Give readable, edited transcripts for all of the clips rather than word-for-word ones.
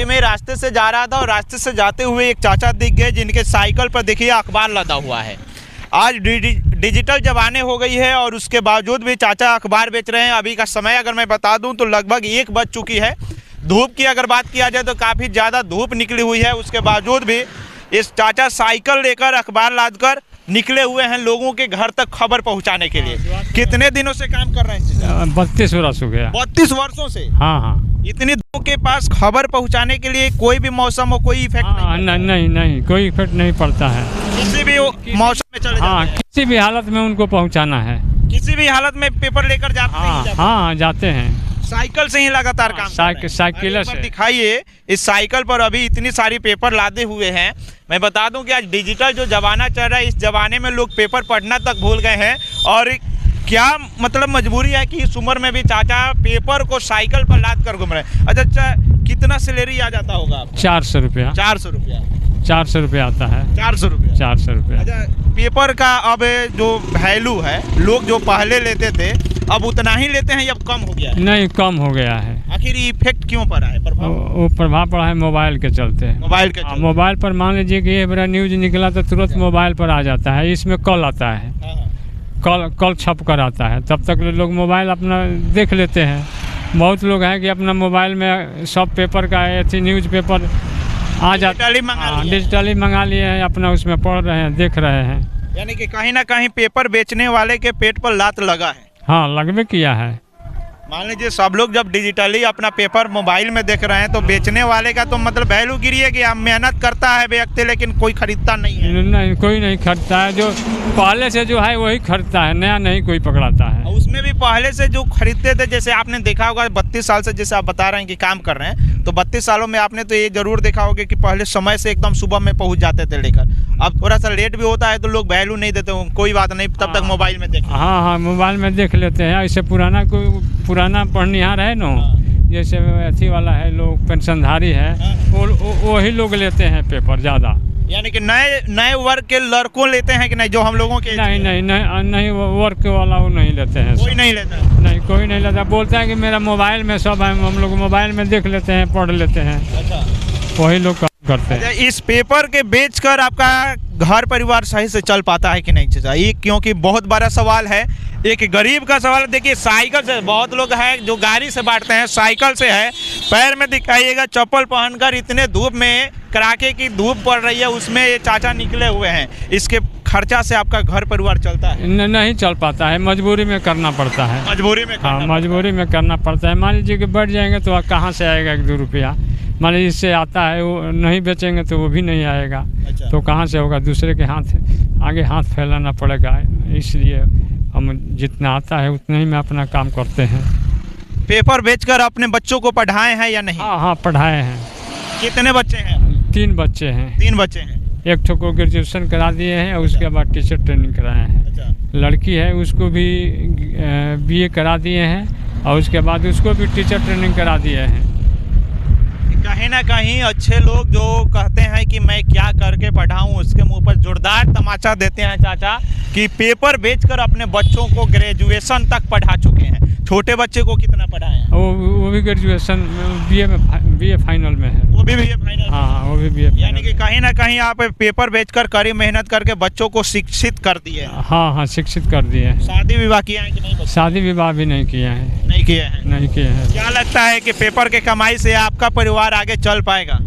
में रास्ते से जा रहा था और रास्ते से जाते हुए एक चाचा दिख गए जिनके साइकिल पर देखिए अखबार लदा हुआ है। आज डिजिटल ज़माने हो गई है और उसके बावजूद भी चाचा अखबार बेच रहे हैं। अभी का समय अगर मैं बता दूं तो लगभग 1 बज चुकी है। धूप की अगर बात किया जाए तो काफ़ी ज़्यादा धूप निकली हुई है। उसके बावजूद भी इस चाचा साइकिल लेकर अखबार लादकर निकले हुए हैं लोगों के घर तक खबर पहुंचाने के लिए। कितने दिनों से काम कर रहे हैं? 32 वर्ष हो गया। 32 वर्षों से? हाँ। इतनी लोगों के पास खबर पहुंचाने के लिए कोई भी मौसम हो कोई इफेक्ट नहीं, कोई इफेक्ट नहीं पड़ता है। किसी भी मौसम में चले जाते हैं? किसी भी हालत में उनको पहुंचाना है। किसी भी हालत में पेपर लेकर जाते हैं? हाँ, जाते हैं। साइकिल से ही लगातार काम साइकिल से दिखाइए। इस साइकिल पर अभी इतनी सारी पेपर लादे हुए हैं। मैं बता दूं कि आज डिजिटल जो जमाना चल रहा है, इस जमाने में लोग पेपर पढ़ना तक भूल गए हैं। और क्या मतलब मजबूरी है कि इस उम्र में भी चाचा पेपर को साइकिल पर लाद कर घूम रहे हैं। अच्छा, कितना सैलरी आ जाता होगा आपको? 400 रुपया। 400 रुपया? 400 रुपया आता है। 400 रुपया? 400 रुपया। अच्छा, पेपर का अब जो वैल्यू है, लोग जो पहले लेते थे अब उतना ही लेते हैं या कम हो गया है? नहीं, कम हो गया है। आखिर इफेक्ट क्यों पड़ा है? वो प्रभाव पड़ा है मोबाइल के चलते। मोबाइल पर मान लीजिए कि ये बड़ा न्यूज निकला तो तुरंत मोबाइल पर आ जाता है। इसमें कॉल आता है, कॉल छप कर आता है। तब तक लोग मोबाइल अपना देख लेते हैं। बहुत लोग हैं कि अपना मोबाइल में सब पेपर का ऐसी न्यूज पेपर आ जाता है, डिजिटली मंगा लिए हैं, अपना उसमें पढ़ रहे हैं, देख रहे हैं। यानी कि कहीं ना कहीं पेपर बेचने वाले के पेट पर लात लगा है। हाँ, लगभग किया है। मान लीजिए सब लोग जब डिजिटली अपना पेपर मोबाइल में देख रहे हैं तो बेचने वाले का तो मतलब वैल्यू गिरी है कि आप मेहनत करता है व्यक्ति लेकिन कोई खरीदता नहीं है। नहीं, कोई नहीं खरीदता है। जो पहले से जो है वही खरीदता है, नया नहीं कोई पकड़ाता है। उसमें भी पहले से जो खरीदते थे, जैसे आपने देखा होगा 32 साल से जैसे आप बता रहे हैं कि काम कर रहे हैं, तो 32 सालों में आपने तो ये जरूर देखा होगा कि पहले समय से एकदम सुबह में पहुँच जाते थे लेकर। अब थोड़ा सा लेट भी होता है तो लोग वैल्यू नहीं देते, कोई बात नहीं, तब तक मोबाइल में देख। हाँ, मोबाइल में देख लेते हैं। ऐसे पुराना पढ़निहार है ना, जैसे अथी वाला है, लोग पेंशनधारी है, वही लोग लेते हैं पेपर ज़्यादा। यानी कि नए वर्ग के लड़कों लेते हैं कि नहीं, जो हम लोगों के? नहीं, वर्ग वाला वो नहीं लेते हैं। कोई नहीं लेता? नहीं, कोई नहीं लेता। बोलते हैं कि मेरा मोबाइल में सब है, हम लोग मोबाइल में देख लेते हैं, पढ़ लेते हैं। अच्छा, वही लोग करते हैं। इस पेपर के बेचकर आपका घर परिवार सही से चल पाता है कि नहीं चाचा? ये क्योंकि बहुत बड़ा सवाल है, एक गरीब का सवाल। देखिए, साइकिल से बहुत लोग हैं जो गाड़ी से बांटते हैं, साइकिल से है, पैर में दिखाइएगा चप्पल पहनकर, इतने धूप में, कड़ाके की धूप पड़ रही है, उसमें ये चाचा निकले हुए हैं। इसके खर्चा से आपका घर परिवार चलता है? नहीं चल पाता है, मजबूरी में करना पड़ता है। मजबूरी में? हाँ, मजबूरी में करना पड़ता है। मान लीजिए कि बढ़ जाएंगे तो कहाँ से आएगा 1-2 रुपया? मान लीजिए इससे आता है, वो नहीं बेचेंगे तो वो भी नहीं आएगा। अच्छा। तो कहाँ से होगा? दूसरे के आगे हाथ फैलाना पड़ेगा। इसलिए हम जितना आता है उतना ही में अपना काम करते हैं। पेपर बेचकर अपने बच्चों को पढ़ाए हैं या नहीं? हाँ, पढ़ाए हैं। कितने बच्चे हैं? 3 बच्चे हैं। 3 बच्चे हैं? एक ठो को ग्रेजुएशन करा दिए हैं और उसके बाद टीचर ट्रेनिंग कराए हैं। अच्छा। लड़की है, उसको भी BA करा दिए हैं और उसके बाद उसको भी टीचर ट्रेनिंग करा दिए हैं। कहीं ना कहीं अच्छे लोग जो कहते हैं कि मैं क्या करके पढ़ाऊं, उसके मुंह पर जोरदार तमाचा देते हैं चाचा कि पेपर बेचकर अपने बच्चों को ग्रेजुएशन तक पढ़ा चुके हैं। छोटे बच्चे को कितना पढ़ाए हैं? वो भी ग्रेजुएशन BA फाइनल में है। वो भी BA फाइनल? हाँ, वो भी BA। यानी कि कहीं ना कहीं आप पेपर बेचकर कड़ी मेहनत करके बच्चों को शिक्षित कर दिए? हाँ, शिक्षित कर दिए हैं। शादी विवाह किया है कि नहीं? शादी विवाह भी नहीं किया है। नहीं किए हैं? नहीं किए हैं। क्या लगता है कि पेपर के कमाई से आपका परिवार आगे चल पाएगा?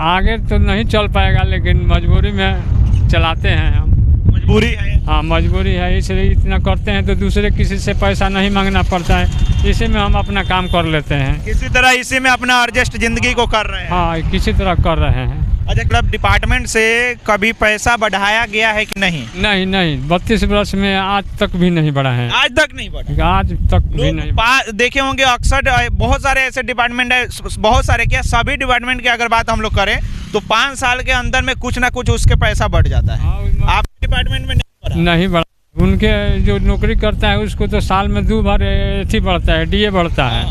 आगे तो नहीं चल पाएगा, लेकिन मजबूरी में चलाते हैं हम। मजबूरी है? हाँ, मजबूरी है, इसलिए इतना करते हैं तो दूसरे किसी से पैसा नहीं मांगना पड़ता है। इसी में हम अपना काम कर लेते हैं। किसी तरह इसी में अपना एडजस्ट जिंदगी को कर रहे हैं? हाँ, किसी तरह कर रहे हैं। अच्छा, क्लब डिपार्टमेंट से कभी पैसा बढ़ाया गया है कि नहीं? नहीं, 32 वर्ष में आज तक भी नहीं बढ़ा है। आज तक नहीं बढ़ा? आज तक भी नहीं। देखे होंगे अक्सर बहुत सारे ऐसे डिपार्टमेंट है, बहुत सारे क्या सभी डिपार्टमेंट की अगर बात हम लोग करें तो 5 साल के अंदर में कुछ ना कुछ उसके पैसा बढ़ जाता है। आप डिपार्टमेंट में नहीं बढ़ा। उनके जो नौकरी करता है उसको तो साल में 2 बार एथी बढ़ता है, DA बढ़ता है।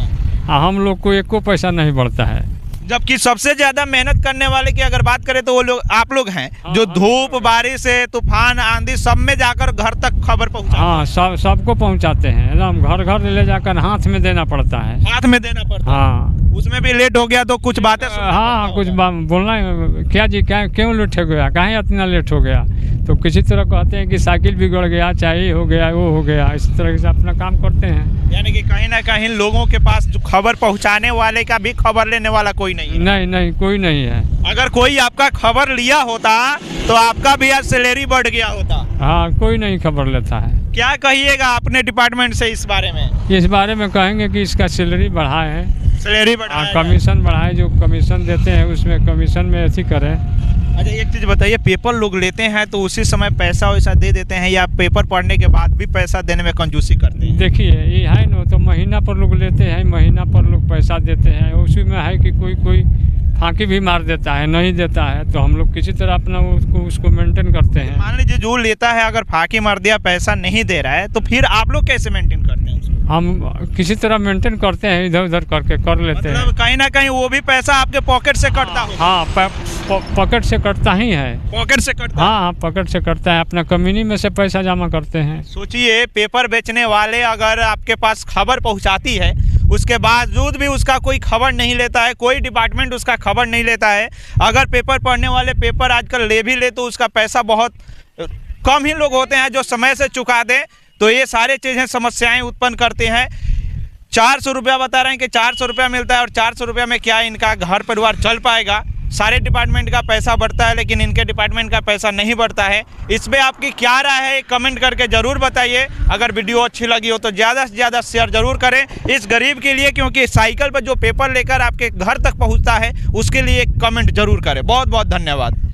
हम लोग को 1 पैसा नहीं बढ़ता है। जबकि सबसे ज्यादा मेहनत करने वाले की अगर बात करें तो वो लोग आप लोग हैं। हाँ, जो धूप बारिश से तूफान आंधी सब में जाकर घर तक खबर पहुंचाते हैं। हाँ, सबको पहुंचाते हैं, एकदम घर ले जाकर हाथ में देना पड़ता है। हाथ में देना पड़ता है? हाँ। उसमें भी लेट हो गया तो कुछ बातें हाँ कुछ बोलना है, क्या जी क्या क्यों लेट हो गया, कहाँ इतना लेट हो गया, तो किसी तरह कहते हैं कि साइकिल बिगड़ गया, चाहे हो गया वो हो गया, इस तरह से अपना काम करते हैं। यानी कि कहीं ना कहीं लोगों के पास जो खबर पहुंचाने वाले का भी खबर लेने वाला कोई नहीं है। नहीं नहीं कोई नहीं है। अगर कोई आपका खबर लिया होता तो आपका भी आज सैलरी बढ़ गया होता। हाँ कोई नहीं खबर लेता है। क्या कहिएगा अपने डिपार्टमेंट से इस बारे में? इस बारे में कहेंगे कि इसका सैलरी बढ़ाए, सैलरी बढ़ाए, कमीशन बढ़ाए, जो कमीशन देते हैं उसमें कमीशन में ऐसी करें। अच्छा एक चीज़ बताइए, पेपर लोग लेते हैं तो उसी समय पैसा वैसा दे देते हैं या पेपर पढ़ने के बाद भी पैसा देने में कंजूसी करते हैं? देखिए ये है ना, तो महीना पर लोग लेते हैं, महीना पर लोग पैसा देते हैं, उसी में है कि कोई फांकी भी मार देता है, नहीं देता है, तो हम लोग किसी तरह अपना उसको मेंटेन करते हैं। मान लीजिए जो लेता है अगर फांकी मार दिया, पैसा नहीं दे रहा है, तो फिर आप लोग कैसे मेंटेन करते हैं उसको? हम किसी तरह मेंटेन करते हैं, इधर उधर करके कर लेते हैं। कहीं ना कहीं वो भी पैसा आपके पॉकेट से कटता हो? हाँ पॉकेट से कटता ही है। पॉकेट से कटता? हाँ पॉकेट से कटता है, अपना कम्युनी में से पैसा जमा करते हैं। सोचिए पेपर बेचने वाले अगर आपके पास खबर पहुंचाती है, उसके बावजूद भी उसका कोई खबर नहीं लेता है, कोई डिपार्टमेंट उसका खबर नहीं लेता है। अगर पेपर पढ़ने वाले पेपर आजकल ले भी ले तो उसका पैसा बहुत कम ही लोग होते हैं जो समय से चुका दें, तो ये सारे चीज़ें समस्याएं उत्पन्न करते हैं। 400 रुपया बता रहे हैं कि 400 रुपया मिलता है और 400 रुपया में क्या इनका घर परिवार चल पाएगा? सारे डिपार्टमेंट का पैसा बढ़ता है लेकिन इनके डिपार्टमेंट का पैसा नहीं बढ़ता है। इस पर आपकी क्या राय है कमेंट करके ज़रूर बताइए। अगर वीडियो अच्छी लगी हो तो ज़्यादा से ज़्यादा शेयर ज़रूर करें इस गरीब के लिए, क्योंकि साइकिल पर जो पेपर लेकर आपके घर तक पहुंचता है उसके लिए कमेंट ज़रूर करें। बहुत बहुत धन्यवाद।